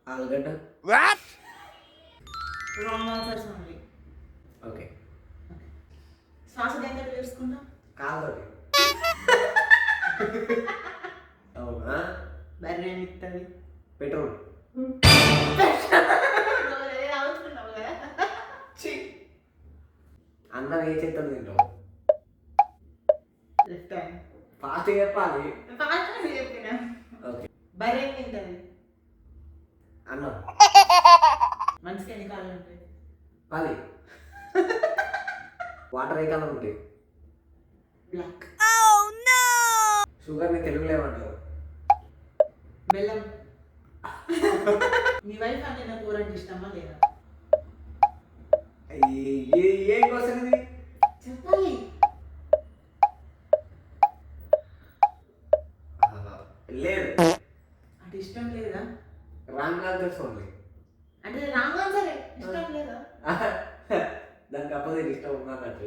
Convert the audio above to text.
ఆలుగడ్డ. Wrong answers only. Okay. శ్వాస దేంతో తెలుసుకుంటాం? కాదోటి. అవునా? బర్రె ఏమి ఇస్తుంది? పెట్రోల్. అవుతున్నావు కదా. అన్నం ఏ చేతితో తింటావు? Left hand. ఫాస్ట్ చెప్పాలి. ఫాస్ట్ చెప్పిన. ఓకే. బర్రె ఏమి తింటుంది? అన్నం. మనిషికి ఎన్ని కాళ్ళు ఉంటాయి? 10. వాటర్ ఏ కలర్ ఉంటాయి? బ్లాక్. షుగర్ని తెలుగులో ఏమంటారు? బెల్లం. నీ వైఫ్ అంటే నాకు కూరంటే ఇష్టమా లేదా? ఏం క్వశ్చన్ ఇది? చెప్పాలి. లేదు. అంటే ఇష్టం లేదా? Wrong answers only. అంటే రాంగ్ ఆన్సర్ ఇష్టం లేదా? దానికి అపోజిట్ ఇష్టం ఉన్నట్టు.